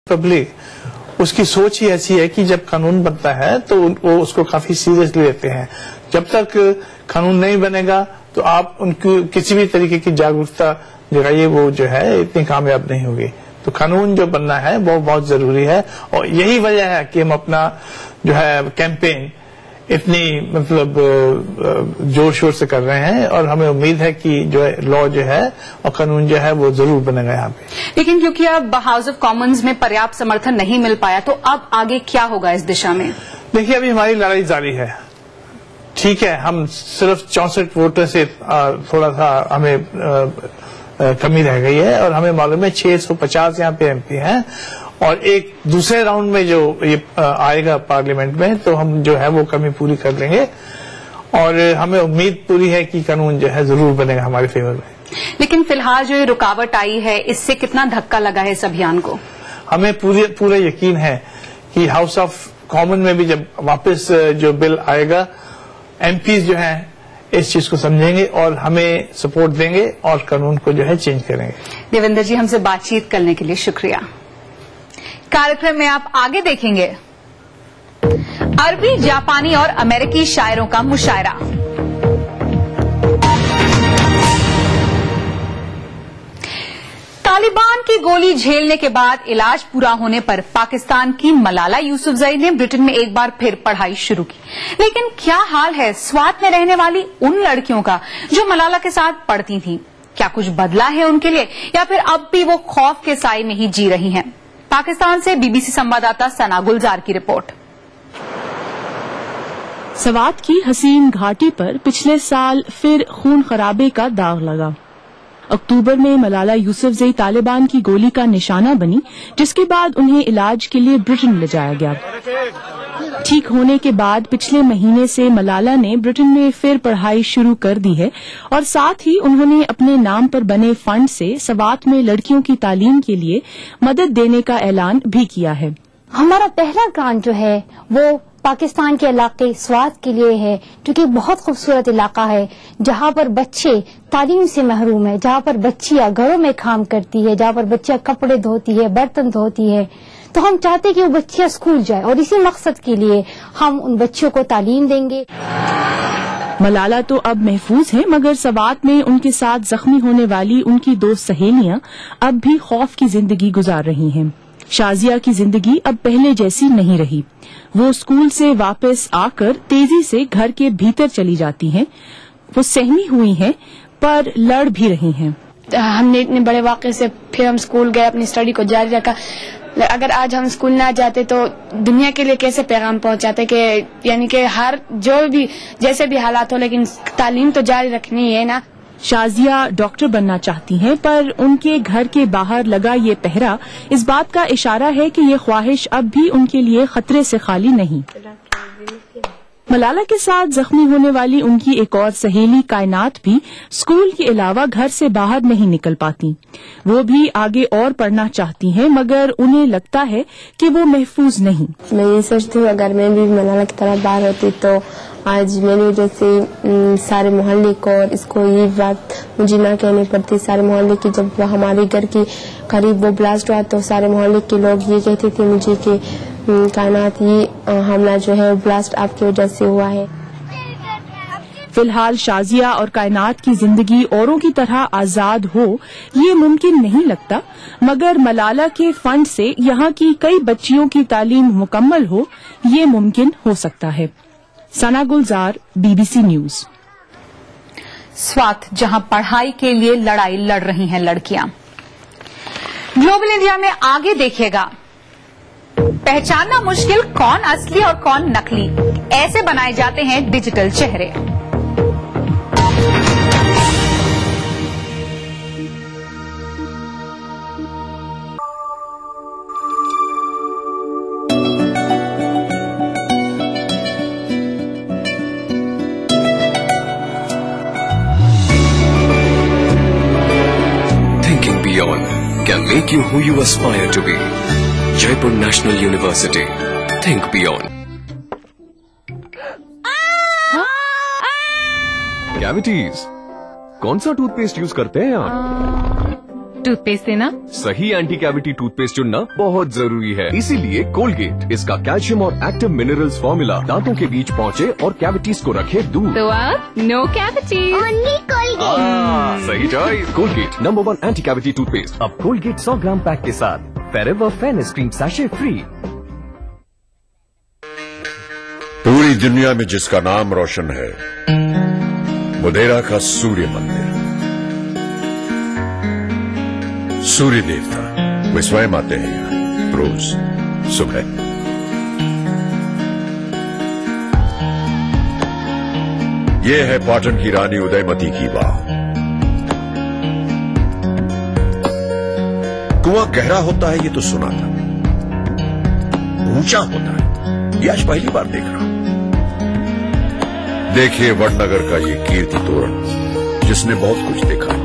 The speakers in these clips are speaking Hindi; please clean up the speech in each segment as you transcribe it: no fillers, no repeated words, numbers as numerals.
पब्लिक उसकी सोच ही ऐसी है कि जब कानून बनता है तो वो उसको काफी सीरियसली लेते हैं। जब तक कानून नहीं बनेगा तो आप उनकी किसी भी तरीके की जागरूकता जगाइए, वो जो है इतनी कामयाब नहीं होगी। तो कानून जो बनना है वो बहुत जरूरी है और यही वजह है कि हम अपना जो है कैंपेन इतनी जोर शोर से कर रहे हैं और हमें उम्मीद है कि जो है लॉ जो है और कानून जो है वो जरूर बनेगा यहाँ पे। लेकिन क्योंकि अब हाउस ऑफ कॉमन्स में पर्याप्त समर्थन नहीं मिल पाया तो अब आगे क्या होगा इस दिशा में? देखिए, अभी हमारी लड़ाई जारी है। ठीक है, हम सिर्फ 64 वोटों से थोड़ा सा हमें कमी रह गई है और हमें मालूम है 650 यहाँ पे एमपी हैं और एक दूसरे राउंड में जो ये आएगा पार्लियामेंट में तो हम जो है वो कमी पूरी कर लेंगे और हमें उम्मीद पूरी है कि कानून जो है जरूर बनेगा हमारे फेवर में। लेकिन फिलहाल जो रुकावट आई है इससे कितना धक्का लगा है इस अभियान को? हमें पूरा यकीन है कि हाउस ऑफ कॉमन में भी जब वापस जो बिल आएगा एमपीज जो है इस चीज को समझेंगे और हमें सपोर्ट देंगे और कानून को जो है चेंज करेंगे। देवेंद्र जी, हमसे बातचीत करने के लिए शुक्रिया। कार्यक्रम में आप आगे देखेंगे अरबी, जापानी और अमेरिकी शायरों का मुशायरा। तालिबान की गोली झेलने के बाद इलाज पूरा होने पर पाकिस्तान की मलाला यूसुफजई ने ब्रिटेन में एक बार फिर पढ़ाई शुरू की। लेकिन क्या हाल है स्वात में रहने वाली उन लड़कियों का जो मलाला के साथ पढ़ती थीं? क्या कुछ बदला है उनके लिए या फिर अब भी वो खौफ के साए में ही जी रही हैं? पाकिस्तान से बीबीसी संवाददाता सना गुलजार की रिपोर्ट। सवात की हसीन घाटी पर पिछले साल फिर खून खराबे का दाग लगा। अक्टूबर में मलाला यूसुफजई तालिबान की गोली का निशाना बनी, जिसके बाद उन्हें इलाज के लिए ब्रिटेन ले जाया गया। ठीक होने के बाद पिछले महीने से मलाला ने ब्रिटेन में फिर पढ़ाई शुरू कर दी है और साथ ही उन्होंने अपने नाम पर बने फंड से सवात में लड़कियों की तालीम के लिए मदद देने का ऐलान भी किया है। हमारा पहला ग्रांट जो है वो पाकिस्तान के इलाके स्वात के लिए है, क्योंकि बहुत खूबसूरत इलाका है जहाँ पर बच्चे तालीम से महरूम है, जहाँ पर बच्चियां घरों में काम करती है, जहाँ पर बच्चियां कपड़े धोती है, बर्तन धोती है। तो हम चाहते हैं कि वो बच्चियां स्कूल जाए और इसी मकसद के लिए हम उन बच्चों को तालीम देंगे। मलाला तो अब महफूज हैं, मगर सवात में उनके साथ जख्मी होने वाली उनकी 2 सहेलियां अब भी खौफ की जिंदगी गुजार रही हैं। शाजिया की जिंदगी अब पहले जैसी नहीं रही। वो स्कूल से वापस आकर तेजी से घर के भीतर चली जाती हैं। वो सहमी हुई हैं पर लड़ भी रही हैं। हमने इतने बड़े वाक़े से फिर हम स्कूल गए, अपनी स्टडी को जारी रखा। अगर आज हम स्कूल ना जाते तो दुनिया के लिए कैसे पैगाम पहुंचाते कि यानी कि हर जो भी जैसे भी हालात हो लेकिन तालीम तो जारी रखनी है ना। शाजिया डॉक्टर बनना चाहती हैं, पर उनके घर के बाहर लगा ये पहरा इस बात का इशारा है कि ये ख्वाहिश अब भी उनके लिए खतरे से खाली नहीं। मलाला के साथ जख्मी होने वाली उनकी एक और सहेली कायनात भी स्कूल के अलावा घर से बाहर नहीं निकल पाती। वो भी आगे और पढ़ना चाहती हैं, मगर उन्हें लगता है कि वो महफूज नहीं। मैं ये सोचती हूँ अगर मैं भी मलाला की तरह बाहर होती तो आज मेरी वजह से सारे मोहल्ले को और इसको ये बात मुझे ना कहनी पड़ती। सारे मोहल्ले की जब हमारे घर के करीब वो ब्लास्ट हुआ तो सारे मोहल्ले के लोग ये कहते थे मुझे कि कायनात ये हमला जो है ब्लास्ट आपकी वजह से हुआ है। फिलहाल शाजिया और कायनात की जिंदगी औरों की तरह आजाद हो ये मुमकिन नहीं लगता, मगर मलाला के फंड से यहाँ की कई बच्चियों की तालीम मुकम्मल हो ये मुमकिन हो सकता है। सना गुलजार, बीबीसी न्यूज। स्वात, जहां पढ़ाई के लिए लड़ाई लड़ रही हैं लड़कियां। ग्लोबल इंडिया में आगे देखिएगा, पहचानना मुश्किल कौन असली और कौन नकली, ऐसे बनाए जाते हैं डिजिटल चेहरे। Can make you who you aspire to be. Jaipur National University. Think beyond. Cavities, कौन सा टूथपेस्ट यूज करते हैं आप? टूथपेस्ट देना। सही एंटी कैविटी टूथपेस्ट चुनना बहुत जरूरी है, इसीलिए कोलगेट। इसका कैल्शियम और एक्टिव मिनरल्स फॉर्मूला दांतों के बीच पहुँचे और कैविटीज को रखे दूर। तो अब नो कैविटी, ओनली कोलगेट। सही choice. Colgate number 1 anti cavity toothpaste. अब कोलगेट 100 ग्राम पैक के साथ forever fairness cream sachet free. पूरी दुनिया में जिसका नाम रोशन है, मोढेरा का सूर्य मंदिर। सूर्य देवता वे स्वयं आते हैं यहाँ रोज सुबह। ये है पाटन की रानी उदयमती की वाह। कुआं गहरा होता है ये तो सुना था, ऊंचा होता है ये आज पहली बार देख रहा हूं। देखिए वडनगर का ये कीर्ति तोरण, जिसने बहुत कुछ देखा है।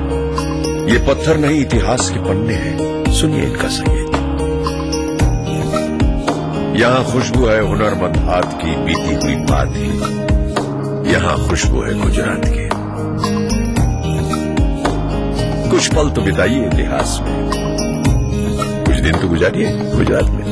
ये पत्थर नहीं इतिहास के पन्ने हैं, सुनिए इनका संगीत। यहाँ खुशबू है हुनरमंद हाथ की बीती हुई बात ही। यहाँ खुशबू है गुजरात की। कुछ पल तो बिताइए इतिहास में, कुछ दिन तो गुजारिए गुजरात में।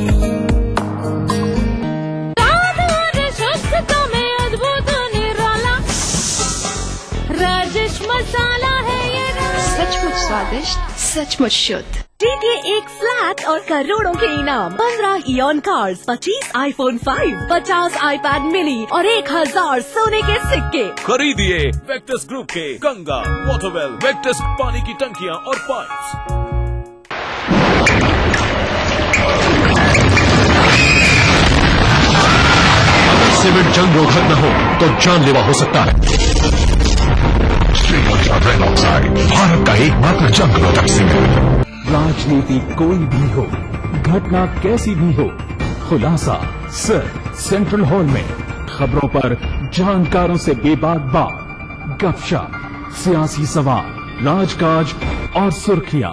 राजेश मसाला है ये, सचमुच स्वादिष्ट, सचमुच शुद्ध। जीतिए एक फ्लैट और करोड़ों के इनाम। 15 ion cars, 25 iPhone 5, 50 iPad mini और 1000 सोने के सिक्के। खरीदिए वेक्टस ग्रुप के गंगा, वाटरवेल, वेक्टस पानी की टंकियां और पाइप्स। अगर सीमेंट जंग रोधक न हो तो जानलेवा हो सकता है। श्रीलंका रेन ऑक्साइड, भारत का एकमात्र जंग रोधक सीमेंट। राजनीति कोई भी हो, घटना कैसी भी हो, खुलासा सिर्फ सेंट्रल हॉल में। खबरों पर जानकारों से बेबाक बात, गपशप, सियासी सवाल, राजकाज और सुर्खियां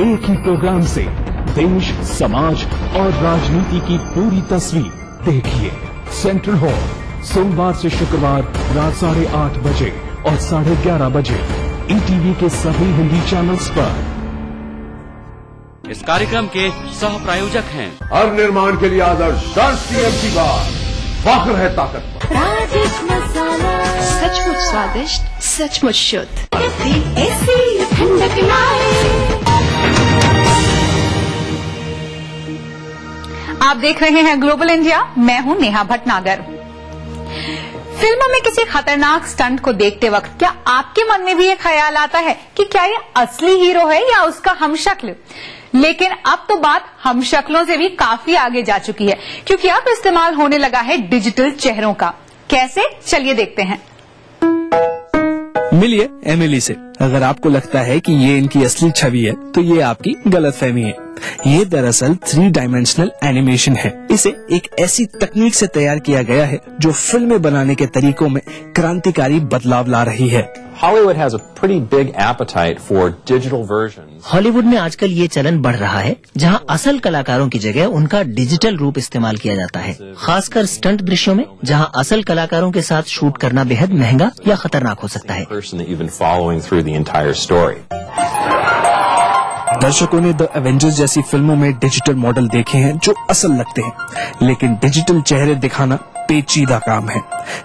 एक ही प्रोग्राम से देश, समाज और राजनीति की पूरी तस्वीर देखिए। सेंट्रल हॉल सोमवार से शुक्रवार रात 8:30 बजे और 11:30 बजे ईटीवी के सभी हिंदी चैनल्स पर। इस कार्यक्रम के सह प्रायोजक हैं हर निर्माण के लिए आदर्श राष्ट्रीय की बात, फख्र है ताकत पर। राजेश मसाला, सचमुच स्वादिष्ट, सचमुच शुद्ध। ठंडक आप देख रहे हैं ग्लोबल इंडिया, मैं हूं नेहा भटनागर। फिल्मों में किसी खतरनाक स्टंट को देखते वक्त क्या आपके मन में भी ये ख्याल आता है कि क्या ये असली हीरो है या उसका हमशक्ल? लेकिन अब तो बात हमशक्लों से भी काफी आगे जा चुकी है, क्योंकि अब इस्तेमाल होने लगा है डिजिटल चेहरों का। कैसे, चलिए देखते हैं। मिलिए एमिली से। अगर आपको लगता है कि ये इनकी असली छवि है तो ये आपकी गलतफहमी है। ये दरअसल 3 डायमेंशनल एनिमेशन है। इसे एक ऐसी तकनीक से तैयार किया गया है जो फिल्में बनाने के तरीकों में क्रांतिकारी बदलाव ला रही है। Hollywood has a pretty big appetite for digital versions. Hollywood में आजकल ये चलन बढ़ रहा है जहां असल कलाकारों की जगह उनका डिजिटल रूप इस्तेमाल किया जाता है, खासकर स्टंट दृश्यों में जहां असल कलाकारों के साथ शूट करना बेहद महंगा या खतरनाक हो सकता है। दर्शकों ने द एवेंजर्स जैसी फिल्मों में डिजिटल मॉडल देखे हैं जो असल लगते हैं, लेकिन डिजिटल चेहरे दिखाना पेचीदा काम है।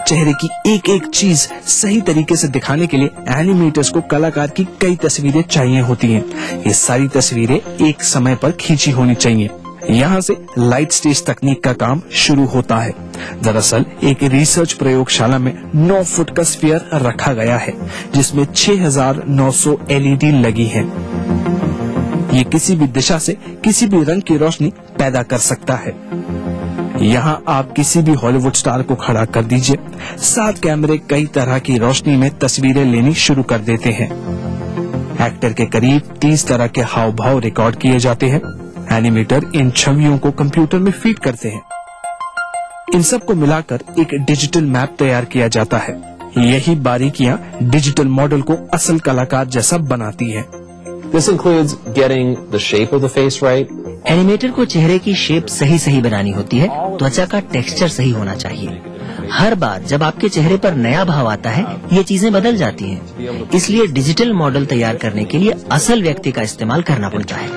चेहरे की एक एक चीज सही तरीके से दिखाने के लिए एनिमेटर्स को कलाकार की कई तस्वीरें चाहिए होती हैं। ये सारी तस्वीरें एक समय पर खींची होनी चाहिए। यहाँ से लाइट स्टेज तकनीक का काम शुरू होता है। दरअसल एक रिसर्च प्रयोगशाला में 9 फुट का स्फीयर रखा गया है जिसमें 6900 LED लगी है। ये किसी भी दिशा से किसी भी रंग की रोशनी पैदा कर सकता है। यहाँ आप किसी भी हॉलीवुड स्टार को खड़ा कर दीजिए, 7 कैमरे कई तरह की रोशनी में तस्वीरें लेनी शुरू कर देते हैं। एक्टर के करीब 30 तरह के हाव भाव रिकॉर्ड किए जाते हैं। एनिमेटर इन छवियों को कंप्यूटर में फीड करते हैं। इन सब को मिलाकर एक डिजिटल मैप तैयार किया जाता है। यही बारीकियां डिजिटल मॉडल को असल कलाकार जैसा बनाती है। This includes getting the shape of the face right. Animator को चेहरे की शेप सही बनानी होती है। त्वचा का टेक्सचर सही होना चाहिए। हर बार जब आपके चेहरे पर नया भाव आता है, ये चीजें बदल जाती हैं। इसलिए डिजिटल मॉडल तैयार करने के लिए असल व्यक्ति का इस्तेमाल करना पड़ता है।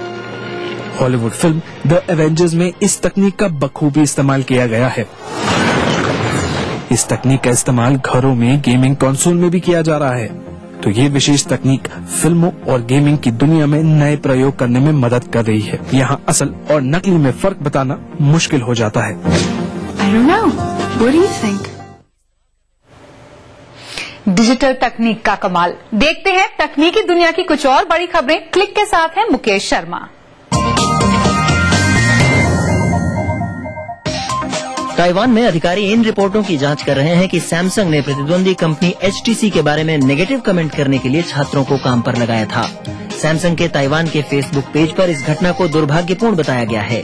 हॉलीवुड फिल्म द एवेंजर्स में इस तकनीक का बखूबी इस्तेमाल किया गया है। इस तकनीक का इस्तेमाल घरों में गेमिंग कंसोल में भी किया जा रहा है। तो ये विशेष तकनीक फिल्मों और गेमिंग की दुनिया में नए प्रयोग करने में मदद कर रही है। यहाँ असल और नकली में फर्क बताना मुश्किल हो जाता है। I don't know. What do you think? Digital तकनीक का कमाल। देखते हैं तकनीकी दुनिया की कुछ और बड़ी खबरें। क्लिक के साथ है मुकेश शर्मा। ताइवान में अधिकारी इन रिपोर्टों की जांच कर रहे हैं कि सैमसंग ने प्रतिद्वंदी कंपनी HTC के बारे में नेगेटिव कमेंट करने के लिए छात्रों को काम पर लगाया था। सैमसंग के ताइवान के फेसबुक पेज पर इस घटना को दुर्भाग्यपूर्ण बताया गया है।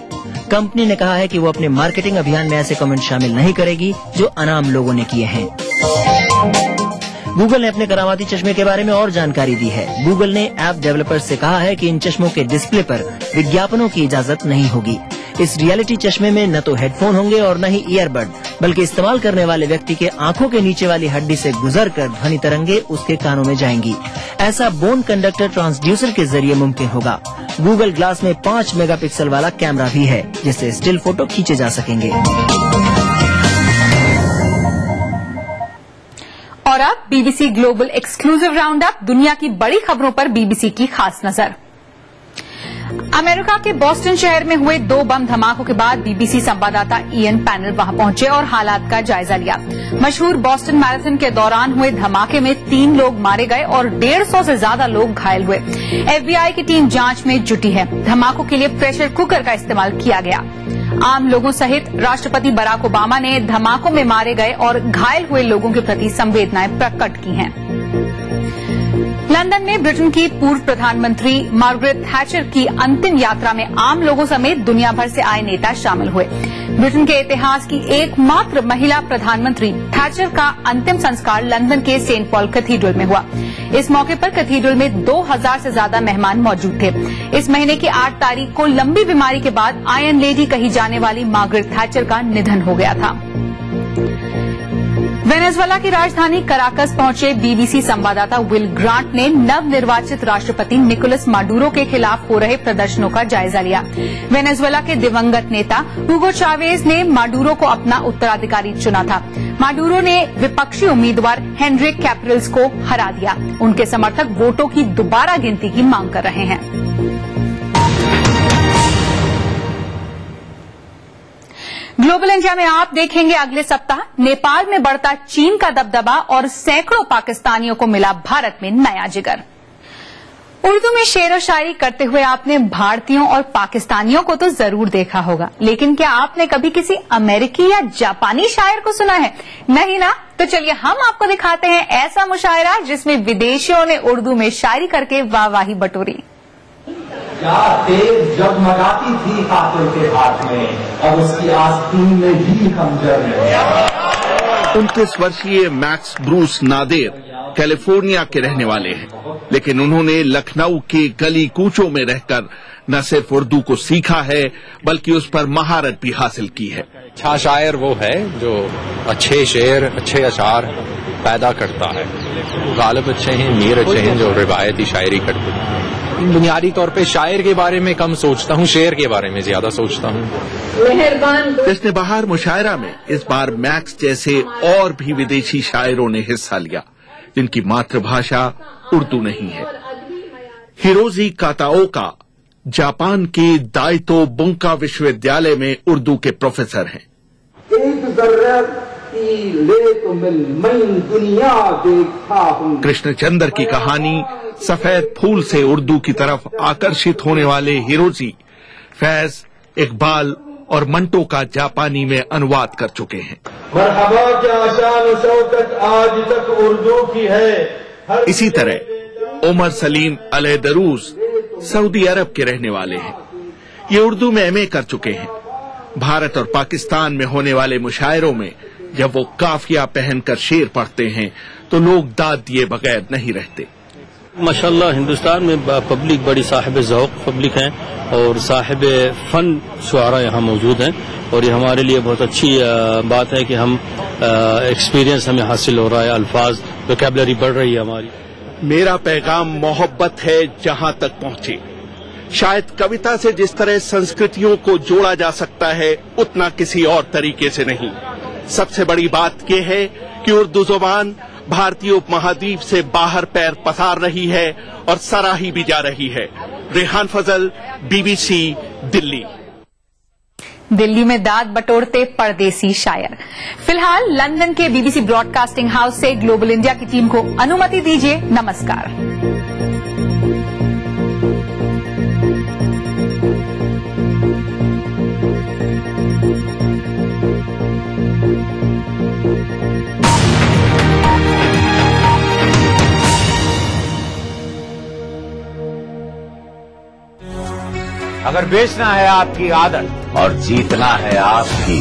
कंपनी ने कहा है कि वो अपने मार्केटिंग अभियान में ऐसे कमेंट शामिल नहीं करेगी जो अनाम लोगों ने किए हैं। गूगल ने अपने करामाती चश्मे के बारे में और जानकारी दी है। गूगल ने ऐप डेवलपर्स से कहा है कि इन चश्मों के डिस्प्ले पर विज्ञापनों की इजाजत नहीं होगी। इस रियलिटी चश्मे में न तो हेडफोन होंगे और न ही ईयरबड, बल्कि इस्तेमाल करने वाले व्यक्ति के आंखों के नीचे वाली हड्डी से गुजरकर ध्वनि तरंगे उसके कानों में जाएंगी। ऐसा बोन कंडक्टर ट्रांसड्यूसर के जरिए मुमकिन होगा। गूगल ग्लास में 5 मेगापिक्सल वाला कैमरा भी है, जिससे स्टिल फोटो खींचे जा सकेंगे। और अब BBC global exclusive round up, दुनिया की बड़ी खबरों पर BBC की खास नजर। अमेरिका के बॉस्टन शहर में हुए 2 बम धमाकों के बाद BBC संवाददाता इयन पैनल वहां पहुंचे और हालात का जायजा लिया। मशहूर बॉस्टन मैराथन के दौरान हुए धमाके में 3 लोग मारे गए और 150 से ज्यादा लोग घायल हुए। FBI की टीम जांच में जुटी है। धमाकों के लिए प्रेशर कुकर का इस्तेमाल किया गया। आम लोगों सहित राष्ट्रपति बराक ओबामा ने धमाकों में मारे गए और घायल हुए लोगों के प्रति संवेदनाएं प्रकट की हैं। लंदन में ब्रिटेन की पूर्व प्रधानमंत्री मार्गरेट थैचर की अंतिम यात्रा में आम लोगों समेत दुनिया भर से आए नेता शामिल हुए। ब्रिटेन के इतिहास की एकमात्र महिला प्रधानमंत्री थैचर का अंतिम संस्कार लंदन के सेंट पॉल कैथीड्रल में हुआ। इस मौके पर कैथीड्रल में 2000 से ज्यादा मेहमान मौजूद थे। इस महीने की 8 तारीख को लंबी बीमारी के बाद आयरन लेडी कही जाने वाली मार्गरेट थैचर का निधन हो गया था। वेनेजुएला की राजधानी कराकस पहुंचे BBC संवाददाता विल ग्रांट ने नवनिर्वाचित राष्ट्रपति निकोलस माडुरो के खिलाफ हो रहे प्रदर्शनों का जायजा लिया। वेनेजुएला के दिवंगत नेता हुगो चावेज ने माडुरो को अपना उत्तराधिकारी चुना था। माडुरो ने विपक्षी उम्मीदवार हेनरिक कैप्रिल्स को हरा दिया। उनके समर्थक वोटों की दोबारा गिनती की मांग कर रहे हैं। ग्लोबल इंडिया में आप देखेंगे अगले सप्ताह नेपाल में बढ़ता चीन का दबदबा और सैकड़ों पाकिस्तानियों को मिला भारत में नया जिगर। उर्दू में शेर और शायरी करते हुए आपने भारतीयों और पाकिस्तानियों को तो जरूर देखा होगा, लेकिन क्या आपने कभी किसी अमेरिकी या जापानी शायर को सुना है? नहीं ना? तो चलिए हम आपको दिखाते हैं ऐसा मुशायरा जिसमें विदेशियों ने उर्दू में शायरी करके वाहवाही बटोरी। क्या तेज जगमगाती थी कातिल के हाथ में, अब उसकी आस्तीन में भी हम जल रहे। 29 वर्षीय मैक्स ब्रूस नादेर कैलिफोर्निया के रहने वाले हैं, लेकिन उन्होंने लखनऊ के गली कूचों में रहकर न सिर्फ उर्दू को सीखा है बल्कि उस पर महारत भी हासिल की है। अच्छा शायर वो है जो अच्छे शेर, अच्छे अशार पैदा करता है। गालिब अच्छे हैं, मीर अच्छे हैं जो रिवायती शायरी करते हैं। बुनियादी तौर पे शायर के बारे में कम सोचता हूँ, शेर के बारे में ज्यादा सोचता हूँ। जश्न बहार मुशायरा में इस बार मैक्स जैसे और भी विदेशी शायरों ने हिस्सा लिया जिनकी मातृभाषा उर्दू नहीं है। हिरोजी काताओका जापान के दाइतो बुंका विश्वविद्यालय में उर्दू के प्रोफेसर हैं। कृष्णचंद्र की कहानी सफेद फूल से उर्दू की तरफ आकर्षित होने वाले हिरोजी फैज, इकबाल और मंटो का जापानी में अनुवाद कर चुके हैं। मरहबा क्या शान शौकत आज तक उर्दू की है। इसी तरह उमर सलीम अल दरूज सऊदी अरब के रहने वाले हैं। ये उर्दू में MA कर चुके हैं। भारत और पाकिस्तान में होने वाले मुशायरों में जब वो काफिया पहनकर शेर पढ़ते हैं तो लोग दाद दिए बगैर नहीं रहते। माशाल्लाह हिंदुस्तान में पब्लिक बड़ी साहिब ज़ौक़ पब्लिक हैं और साहिब फन शुआरा यहाँ मौजूद हैं और ये हमारे लिए बहुत अच्छी बात है कि हम एक्सपीरियंस हमें हासिल हो रहा है, अल्फाज वोकैबुलरी बढ़ रही है हमारी। मेरा पैगाम मोहब्बत है जहां तक पहुंचे। शायद कविता से जिस तरह संस्कृतियों को जोड़ा जा सकता है उतना किसी और तरीके से नहीं। सबसे बड़ी बात यह है कि उर्दू जुबान भारतीय उपमहाद्वीप से बाहर पैर पसार रही है और सराही भी जा रही है। रेहान फजल, BBC, दिल्ली। दिल्ली में दाद बटोरते परदेसी शायर। फिलहाल लंदन के BBC ब्रॉडकास्टिंग हाउस से ग्लोबल इंडिया की टीम को अनुमति दीजिए। नमस्कार। अगर बेचना है आपकी आदत और जीतना है आपकी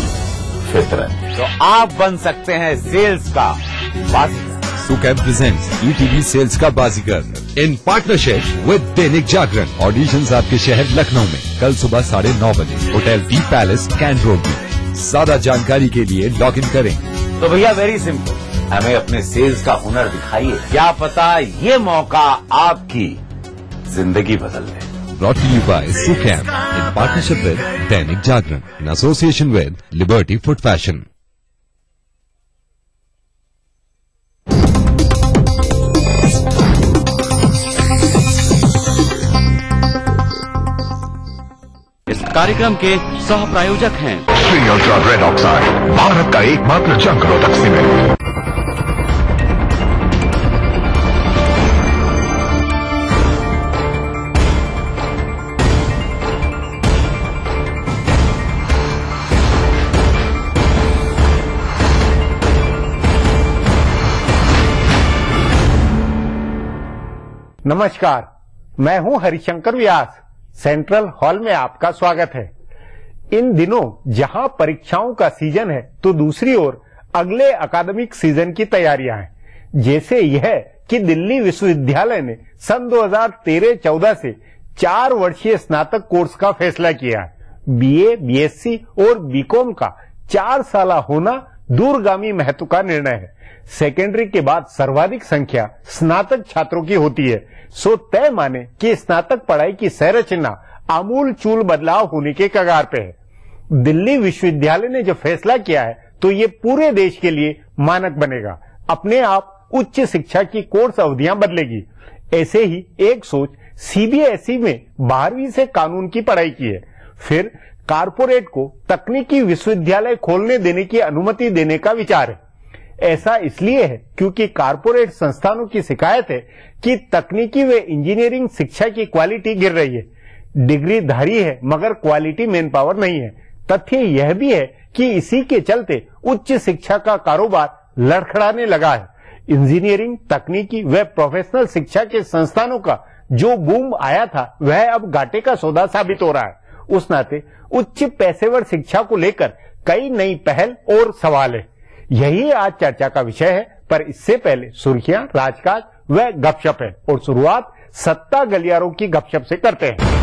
फितरत, तो आप बन सकते हैं सेल्स का बाजीगर। सुकैब प्रेजेंट्स ETV सेल्स का बाजीगर in partnership with Dainik Jagran. Auditions आपके शहर लखनऊ में कल सुबह 9:30 बजे, होटल दी पैलेस कैंट रोड में। ज्यादा जानकारी के लिए लॉग इन करें। तो भैया वेरी सिंपल, हमें अपने सेल्स का हुनर दिखाइए। क्या पता ये मौका आपकी जिंदगी बदल दे। Brought to you by Sukham in partnership with Dainik Jagran in association with Liberty Foot Fashion. इस कार्यक्रम के सह प्रायोजक हैं Shri ultra red oxide, Bharat का एकमात्र जंग रोधक सीमेंट। नमस्कार, मैं हूं हरिशंकर व्यास। सेंट्रल हॉल में आपका स्वागत है। इन दिनों जहां परीक्षाओं का सीजन है तो दूसरी ओर अगले अकादमिक सीजन की तैयारियां हैं। जैसे यह कि दिल्ली विश्वविद्यालय ने सन 2013-14 से 4 वर्षीय स्नातक कोर्स का फैसला किया है। BA, BSc और BCom का 4 साल होना दूरगामी महत्व का निर्णय है। सेकेंडरी के बाद सर्वाधिक संख्या स्नातक छात्रों की होती है, सो तय माने कि स्नातक पढ़ाई की संरचना आमूल चूल बदलाव होने के कगार पे है। दिल्ली विश्वविद्यालय ने जो फैसला किया है तो ये पूरे देश के लिए मानक बनेगा। अपने आप उच्च शिक्षा की कोर्स अवधियां बदलेगी। ऐसे ही एक सोच CBSE में 12वीं से कानून की पढ़ाई की है। फिर कारपोरेट को तकनीकी विश्वविद्यालय खोलने देने की अनुमति देने का विचार है। ऐसा इसलिए है क्योंकि कारपोरेट संस्थानों की शिकायत है कि तकनीकी व इंजीनियरिंग शिक्षा की क्वालिटी गिर रही है। डिग्रीधारी है मगर क्वालिटी मैन पावर नहीं है। तथ्य यह भी है कि इसी के चलते उच्च शिक्षा का कारोबार लड़खड़ाने लगा है। इंजीनियरिंग, तकनीकी व प्रोफेशनल शिक्षा के संस्थानों का जो बूम आया था वह अब घाटे का सौदा साबित हो रहा है। उस नाते उच्च पेशेवर शिक्षा को लेकर कई नई पहल और सवाल है। यही आज चर्चा का विषय है, पर इससे पहले सुर्खियां, राजकाज व गपशप है और शुरुआत सत्ता गलियारों की गपशप से करते हैं।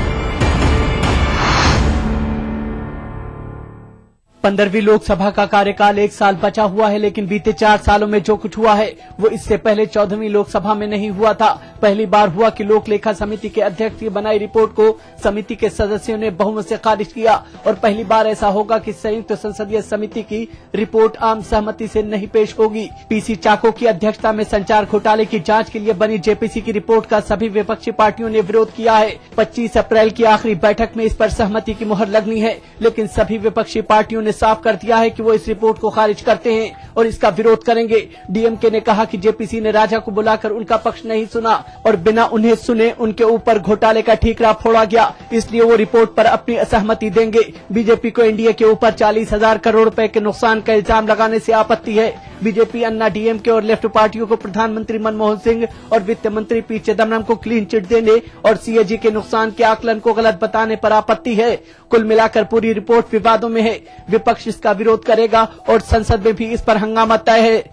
15वीं लोकसभा का कार्यकाल 1 साल बचा हुआ है, लेकिन बीते 4 सालों में जो कुछ हुआ है वो इससे पहले 14वीं लोकसभा में नहीं हुआ था। पहली बार हुआ कि लोक लेखा समिति के अध्यक्ष की बनाई रिपोर्ट को समिति के सदस्यों ने बहुमत से खारिज किया और पहली बार ऐसा होगा कि संयुक्त संसदीय समिति की रिपोर्ट आम सहमति से नहीं पेश होगी। PC चाको की अध्यक्षता में संचार घोटाले की जांच के लिए बनी JPC की रिपोर्ट का सभी विपक्षी पार्टियों ने विरोध किया है। 25 अप्रैल की आखिरी बैठक में इस पर सहमति की मुहर लगनी है, लेकिन सभी विपक्षी पार्टियों ने साफ कर दिया है कि वो इस रिपोर्ट को खारिज करते हैं और इसका विरोध करेंगे। DMK ने कहा कि JPC ने राजा को बुलाकर उनका पक्ष नहीं सुना और बिना उन्हें सुने उनके ऊपर घोटाले का ठीकरा फोड़ा गया, इसलिए वो रिपोर्ट पर अपनी असहमति देंगे। BJP को NDA के ऊपर 40,000 करोड़ रुपए के नुकसान का इल्जाम लगाने से आपत्ति है। BJP, अन्ना DMK और लेफ्ट पार्टियों को प्रधानमंत्री मनमोहन सिंह और वित्त मंत्री P चिदम्बरम को क्लीन चिट देने और CAG के नुकसान के आकलन को गलत बताने पर आपत्ति है। कुल मिलाकर पूरी रिपोर्ट विवादों में है। विपक्ष इसका विरोध करेगा और संसद में भी इस पर हंगामा तय है।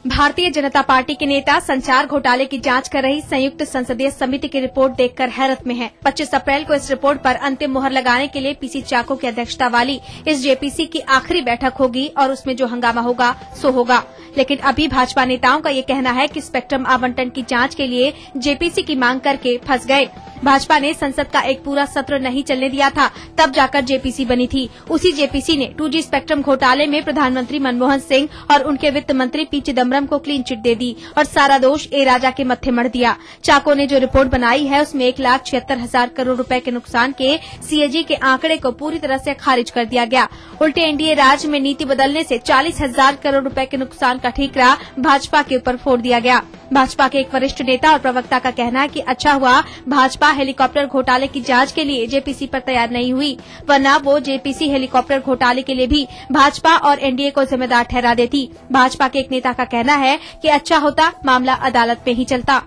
भारतीय जनता पार्टी के नेता संचार घोटाले की जांच कर रही संयुक्त संसदीय समिति की रिपोर्ट देखकर हैरत में हैं। 25 अप्रैल को इस रिपोर्ट पर अंतिम मुहर लगाने के लिए पीसी चाको की अध्यक्षता वाली इस जेपीसी की आखिरी बैठक होगी और उसमें जो हंगामा होगा सो होगा। लेकिन अभी भाजपा नेताओं का ये कहना है कि स्पेक्ट्रम आवंटन की जांच के लिए जेपीसी की मांग करके फंस गए। भाजपा ने संसद का एक पूरा सत्र नहीं चलने दिया था, तब जाकर जेपीसी बनी थी। उसी जेपीसी ने 2G स्पेक्ट्रम घोटाले में प्रधानमंत्री मनमोहन सिंह और उनके वित्त मंत्री पी चिदम्बरम को क्लीन चिट दे दी और सारा दोष ए राजा के मत्थे मढ़ दिया। चाको ने जो रिपोर्ट बनाई है उसमें 1,76,000 करोड़ रुपए के नुकसान के सीएजी के आंकड़े को पूरी तरह से खारिज कर दिया गया। उल्टे एनडीए राज में नीति बदलने से 40,000 करोड़ रुपए के नुकसान का ठीकरा भाजपा के ऊपर फोड़ दिया गया। भाजपा के एक वरिष्ठ नेता और प्रवक्ता का कहना है कि अच्छा हुआ भाजपा हेलीकॉप्टर घोटाले की जांच के लिए जेपीसी पर तैयार नहीं हुई, वरना वो जेपीसी हेलीकॉप्टर घोटाले के लिए भी भाजपा और एनडीए को जिम्मेदार ठहरा देती। भाजपा के एक नेता का कहना है कि अच्छा होता मामला अदालत में ही चलता।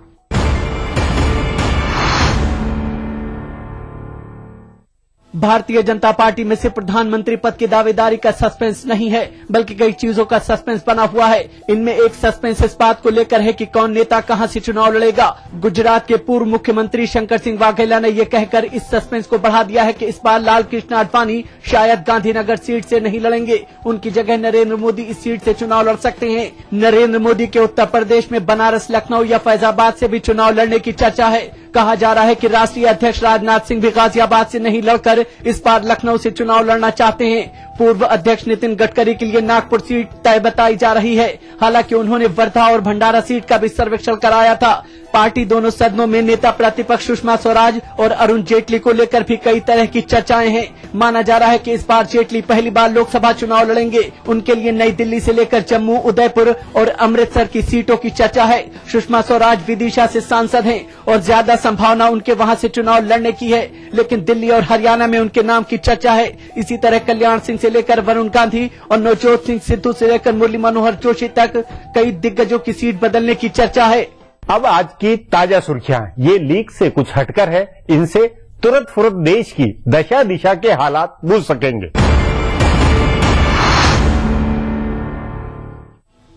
भारतीय जनता पार्टी में सिर्फ प्रधानमंत्री पद की दावेदारी का सस्पेंस नहीं है, बल्कि कई चीजों का सस्पेंस बना हुआ है। इनमें एक सस्पेंस इस बात को लेकर है कि कौन नेता कहां से चुनाव लड़ेगा। गुजरात के पूर्व मुख्यमंत्री शंकर सिंह वाघेला ने यह कहकर इस सस्पेंस को बढ़ा दिया है कि इस बार लाल कृष्ण आडवाणी शायद गांधीनगर सीट से नहीं लड़ेंगे, उनकी जगह नरेंद्र मोदी इस सीट से चुनाव लड़ सकते हैं। नरेंद्र मोदी के उत्तर प्रदेश में बनारस, लखनऊ या फैजाबाद से भी चुनाव लड़ने की चर्चा है। कहा जा रहा है कि राष्ट्रीय अध्यक्ष राजनाथ सिंह भी गाजियाबाद से नहीं लड़कर इस बार लखनऊ से चुनाव लड़ना चाहते हैं। पूर्व अध्यक्ष नितिन गडकरी के लिए नागपुर सीट तय बताई जा रही है। हालांकि उन्होंने वर्धा और भंडारा सीट का भी सर्वेक्षण कराया था। पार्टी दोनों सदनों में नेता प्रतिपक्ष सुषमा स्वराज और अरुण जेटली को लेकर भी कई तरह की चर्चाएं हैं। माना जा रहा है कि इस बार जेटली पहली बार लोकसभा चुनाव लड़ेंगे। उनके लिए नई दिल्ली से लेकर जम्मू, उदयपुर और अमृतसर की सीटों की चर्चा है। सुषमा स्वराज विदिशा से सांसद हैं और ज्यादा संभावना उनके वहां से चुनाव लड़ने की है, लेकिन दिल्ली और हरियाणा में उनके नाम की चर्चा है। इसी तरह कल्याण सिंह से लेकर वरुण गांधी और नवजोत सिंह सिद्धू से लेकर मुरली मनोहर जोशी तक कई दिग्गजों की सीट बदलने की चर्चा है। अब आज की ताजा सुर्खियां, ये लीक से कुछ हटकर है। इनसे तुरंत फुरत देश की दशा दिशा के हालात बुझ सकेंगे।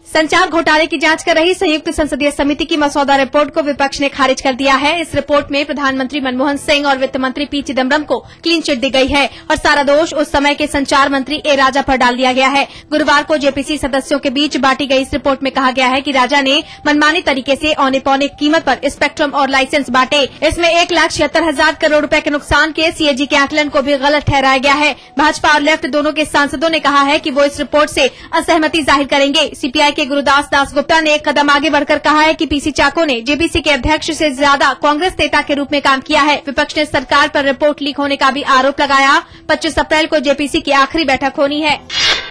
संचार घोटाले की जांच कर रही संयुक्त संसदीय समिति की मसौदा रिपोर्ट को विपक्ष ने खारिज कर दिया है। इस रिपोर्ट में प्रधानमंत्री मनमोहन सिंह और वित्त मंत्री पी चिदम्बरम को क्लीन चिट दी गई है और सारा दोष उस समय के संचार मंत्री ए राजा पर डाल दिया गया है। गुरुवार को जेपीसी सदस्यों के बीच बांटी गई इस रिपोर्ट में कहा गया है कि राजा ने मनमानी तरीके से औने पौने कीमत पर स्पेक्ट्रम और लाइसेंस बांटे। इसमें 1,76,000 करोड़ रुपए के नुकसान के सीएजी के आकलन को भी गलत ठहराया गया है। भाजपा और लेफ्ट दोनों के सांसदों ने कहा है कि वो इस रिपोर्ट से असहमति जाहिर करेंगे। सीपीआई के गुरुदास दासगुप्ता ने एक कदम आगे बढ़कर कहा है कि पीसी चाको ने जेपीसी के अध्यक्ष से ज्यादा कांग्रेस नेता के रूप में काम किया है। विपक्ष ने सरकार पर रिपोर्ट लीक होने का भी आरोप लगाया। 25 अप्रैल को जेपीसी की आखिरी बैठक होनी है।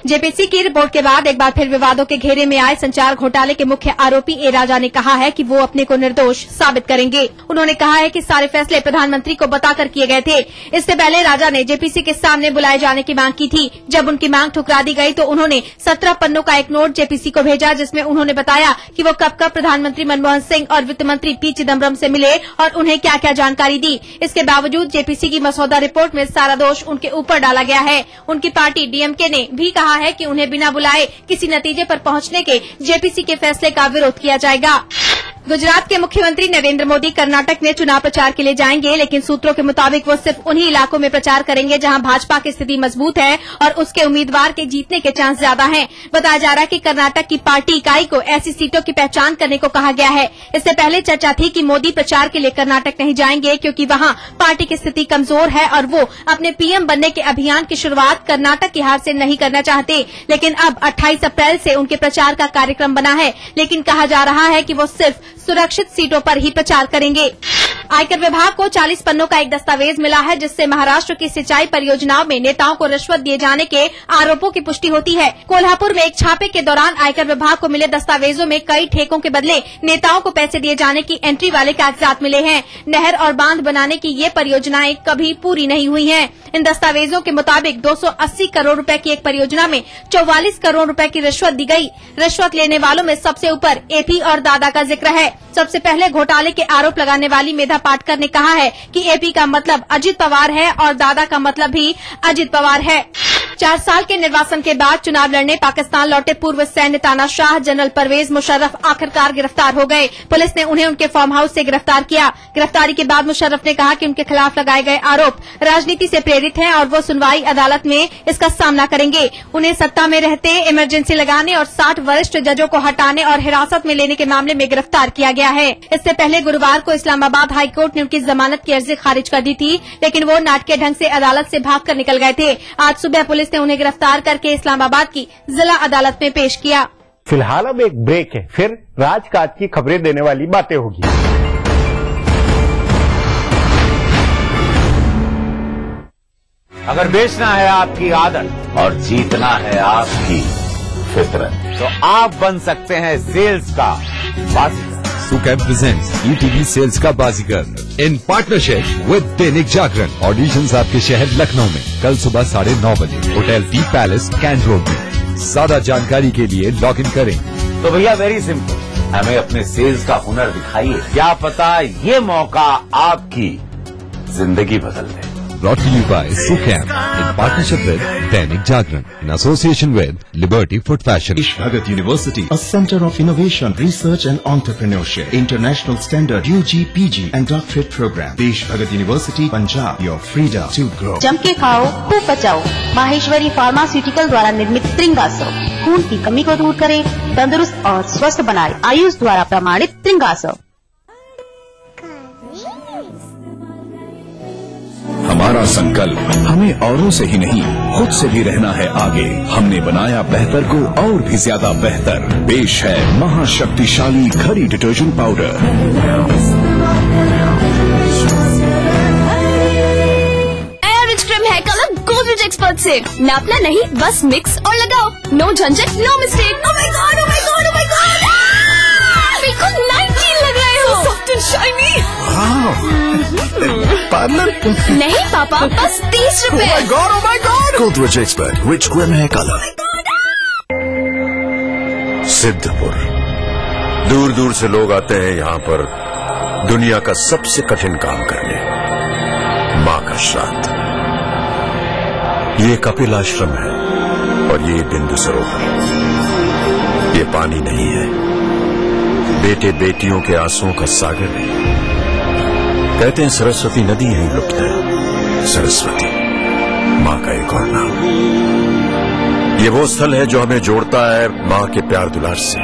जेपीसी की रिपोर्ट के बाद एक बार फिर विवादों के घेरे में आए संचार घोटाले के मुख्य आरोपी ए राजा ने कहा है कि वो अपने को निर्दोष साबित करेंगे। उन्होंने कहा है कि सारे फैसले प्रधानमंत्री को बताकर किए गए थे। इससे पहले राजा ने जेपीसी के सामने बुलाए जाने की मांग की थी। जब उनकी मांग ठुकरा दी गई तो उन्होंने 17 पन्नों का एक नोट जेपीसी को भेजा, जिसमें उन्होंने बताया कि वो कब कब प्रधानमंत्री मनमोहन सिंह और वित्त मंत्री पी चिदम्बरम से मिले और उन्हें क्या क्या जानकारी दी। इसके बावजूद जेपीसी की मसौदा रिपोर्ट में सारा दोष उनके ऊपर डाला गया है। उनकी पार्टी डीएमके ने भी कहा है कि उन्हें बिना बुलाए किसी नतीजे पर पहुंचने के जेपीसी के फैसले का विरोध किया जाएगा। गुजरात के मुख्यमंत्री नरेंद्र मोदी कर्नाटक में चुनाव प्रचार के लिए जाएंगे, लेकिन सूत्रों के मुताबिक वो सिर्फ उन्हीं इलाकों में प्रचार करेंगे जहां भाजपा की स्थिति मजबूत है और उसके उम्मीदवार के जीतने के चांस ज्यादा हैं। बताया जा रहा है कि कर्नाटक की पार्टी इकाई को ऐसी सीटों की पहचान करने को कहा गया है। इससे पहले चर्चा थी कि मोदी प्रचार के लिए कर्नाटक नहीं जाएंगे क्योंकि वहां पार्टी की स्थिति कमजोर है और वो अपने पीएम बनने के अभियान की शुरुआत कर्नाटक की हार से नहीं करना चाहते। लेकिन अब 28 अप्रैल से उनके प्रचार का कार्यक्रम बना है, लेकिन कहा जा रहा है कि वो सिर्फ सुरक्षित सीटों पर ही प्रचार करेंगे। आयकर विभाग को 40 पन्नों का एक दस्तावेज मिला है, जिससे महाराष्ट्र की सिंचाई परियोजनाओं में नेताओं को रिश्वत दिए जाने के आरोपों की पुष्टि होती है। कोल्हापुर में एक छापे के दौरान आयकर विभाग को मिले दस्तावेजों में कई ठेकों के बदले नेताओं को पैसे दिए जाने की एंट्री वाले कागजात मिले हैं। नहर और बांध बनाने की ये परियोजनाएं कभी पूरी नहीं हुई हैं। इन दस्तावेजों के मुताबिक 280 करोड़ रुपए की एक परियोजना में 44 करोड़ रुपए की रिश्वत दी गई। रिश्वत लेने वालों में सबसे ऊपर एपी और दादा का जिक्र है। सबसे पहले घोटाले के आरोप लगाने वाली मेधा पाटकर ने कहा है कि एपी का मतलब अजित पवार है और दादा का मतलब भी अजित पवार है। 4 साल के निर्वासन के बाद चुनाव लड़ने पाकिस्तान लौटे पूर्व सैन्य तानाशाह जनरल परवेज मुशर्रफ आखिरकार गिरफ्तार हो गए। पुलिस ने उन्हें उनके फार्म हाउस से गिरफ्तार किया। गिरफ्तारी के बाद मुशर्रफ ने कहा कि उनके खिलाफ लगाए गए आरोप राजनीति से प्रेरित हैं और वो सुनवाई अदालत में इसका सामना करेंगे। उन्हें सत्ता में रहते इमरजेंसी लगाने और 60 वरिष्ठ जजों को हटाने और हिरासत में लेने के मामले में गिरफ्तार किया गया है। इससे पहले गुरुवार को इस्लामाबाद हाईकोर्ट ने उनकी जमानत की अर्जी खारिज कर दी थी, लेकिन वो नाटकीय ढंग से अदालत से भागकर निकल गए थे। आज सुबह पुलिस ने उन्हें गिरफ्तार करके इस्लामाबाद की जिला अदालत में पेश किया। फिलहाल अब एक ब्रेक है, फिर राजकाज की खबरें देने वाली बातें होगी। अगर बेचना है आपकी आदत और जीतना है आपकी फितरत, तो आप बन सकते हैं सेल्स का बाजीगर। सुकैम प्रेजेंट्स ईटीवी सेल्स का बाजीगर in partnership with Dainik Jagran. Auditions आपके शहर लखनऊ में कल सुबह 9:30 बजे होटल दी पैलेस कैंट रोड में। ज्यादा जानकारी के लिए लॉग इन करें। तो भैया वेरी सिंपल, हमें अपने सेल्स का हुनर दिखाइए। क्या पता ये मौका आपकी जिंदगी बदल दे। Brought to you by Sukham in partnership with Dainik Jagran in association with Liberty Foot Fashion. Desh Bhagat University, a center of innovation, research and entrepreneurship. International standard UG, PG and doctorate program. Desh Bhagat University, Punjab, your freedom to grow. जम के खाओ, खूब बचाओ। माहेश्वरी फार्मास्यूटिकल द्वारा निर्मित त्रिंगासव खून की कमी को दूर करे, तंदुरुस्त और स्वस्थ बनाए। आयुष द्वारा प्रमाणित त्रिंगासव। हमारा संकल्प हमें औरों से ही नहीं खुद से भी रहना है आगे। हमने बनाया बेहतर को और भी ज्यादा बेहतर। पेश है महाशक्तिशाली घड़ी detergent powder. Rich cream hair colour Godrej expert से नापना नहीं, बस मिक्स और लगाओ। नो झंझट, no mistake. Oh my God, oh my God, oh my God, बिल्कुल 19 लग रहे हो। Soft and shiny. पार्लर नहीं पापा, बस 30 रुपए। Oh my God! Godrej Expert, Rich Cream Hair Color। Siddhpur, दूर दूर से लोग आते हैं यहाँ पर दुनिया का सबसे कठिन काम करने, माँ का श्राद्ध। ये कपिल आश्रम है और ये बिंदु सरोवर। ये पानी नहीं है, बेटे बेटियों के आंसुओं का सागर है। कहते हैं सरस्वती नदी यहीं लुप्त है। सरस्वती माँ का एक और नाम। ये वो स्थल है जो हमें जोड़ता है माँ के प्यार दुलार से,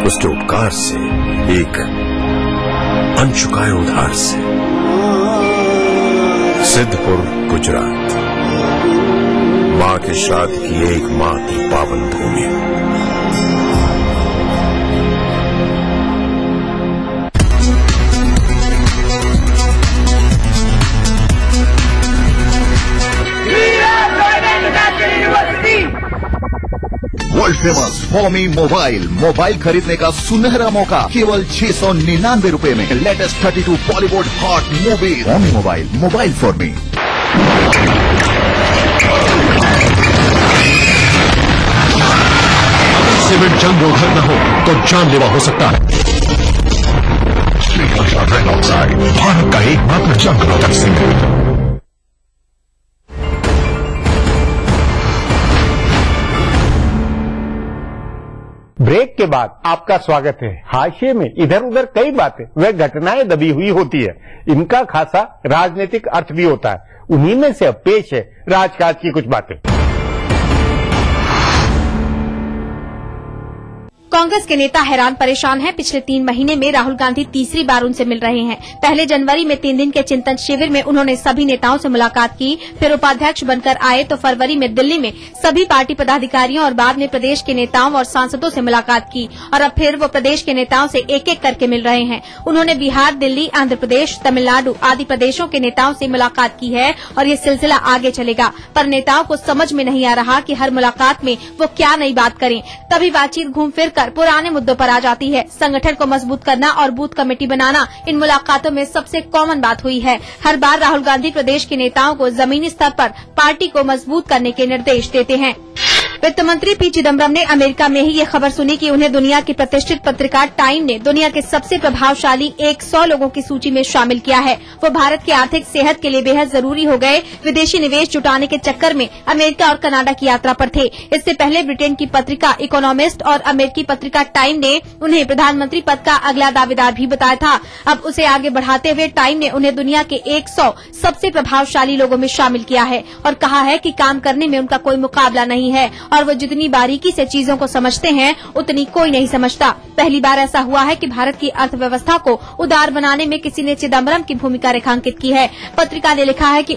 उसके उपकार से, एक अनचुकाए उधार से। सिद्धपुर, गुजरात, माँ के श्राद्ध की एक मात्र पावन भूमि। वर्ल्ड फेमस फॉमी मोबाइल खरीदने का सुनहरा मौका केवल 699 रुपए में। Latest 32 Bollywood hot movie. Foamy mobile for me. अगर सीमेंट जंग रोधक न हो तो जानलेवा हो सकता है। श्रीलंका रेड ऑक्साइड, भारत का एकमात्र जंग रोधक सीमेंट। ब्रेक के बाद आपका स्वागत है। हाशिए में इधर उधर कई बातें व घटनाएं दबी हुई होती है। इनका खासा राजनीतिक अर्थ भी होता है। उन्हीं में से अब पेश है राजकाज की कुछ बातें। कांग्रेस के नेता हैरान परेशान हैं। पिछले 3 महीने में राहुल गांधी तीसरी बार उनसे मिल रहे हैं। पहले जनवरी में 3 दिन के चिंतन शिविर में उन्होंने सभी नेताओं से मुलाकात की, फिर उपाध्यक्ष बनकर आए तो फरवरी में दिल्ली में सभी पार्टी पदाधिकारियों और बाद में प्रदेश के नेताओं और सांसदों से मुलाकात की और अब फिर वो प्रदेश के नेताओं से एक एक करके मिल रहे हैं। उन्होंने बिहार, दिल्ली, आंध्र प्रदेश, तमिलनाडु आदि प्रदेशों के नेताओं से मुलाकात की है और ये सिलसिला आगे चलेगा। पर नेताओं को समझ में नहीं आ रहा कि हर मुलाकात में वो क्या नई बात करें। तभी बातचीत घूम फिर कर पुराने मुद्दों पर आ जाती है। संगठन को मजबूत करना और बूथ कमेटी बनाना इन मुलाकातों में सबसे कॉमन बात हुई है। हर बार राहुल गांधी प्रदेश के नेताओं को जमीनी स्तर पर पार्टी को मजबूत करने के निर्देश देते हैं। वित्त मंत्री पी चिदम्बरम ने अमेरिका में ही ये खबर सुनी कि उन्हें दुनिया की प्रतिष्ठित पत्रिका टाइम ने दुनिया के सबसे प्रभावशाली 100 लोगों की सूची में शामिल किया है। वो भारत की आर्थिक सेहत के लिए बेहद जरूरी हो गए विदेशी निवेश जुटाने के चक्कर में अमेरिका और कनाडा की यात्रा पर थे। इससे पहले ब्रिटेन की पत्रिका इकोनॉमिस्ट और अमेरिकी पत्रिका टाइम ने उन्हें प्रधानमंत्री पद का अगला दावेदार भी बताया था। अब उसे आगे बढ़ाते हुए टाइम ने उन्हें दुनिया के 100 सबसे प्रभावशाली लोगों में शामिल किया है और कहा है कि काम करने में उनका कोई मुकाबला नहीं है और वो जितनी बारीकी से चीजों को समझते हैं उतनी कोई नहीं समझता। पहली बार ऐसा हुआ है कि भारत की अर्थव्यवस्था को उदार बनाने में किसी ने चिदम्बरम की भूमिका रेखांकित की है। पत्रिका ने लिखा है कि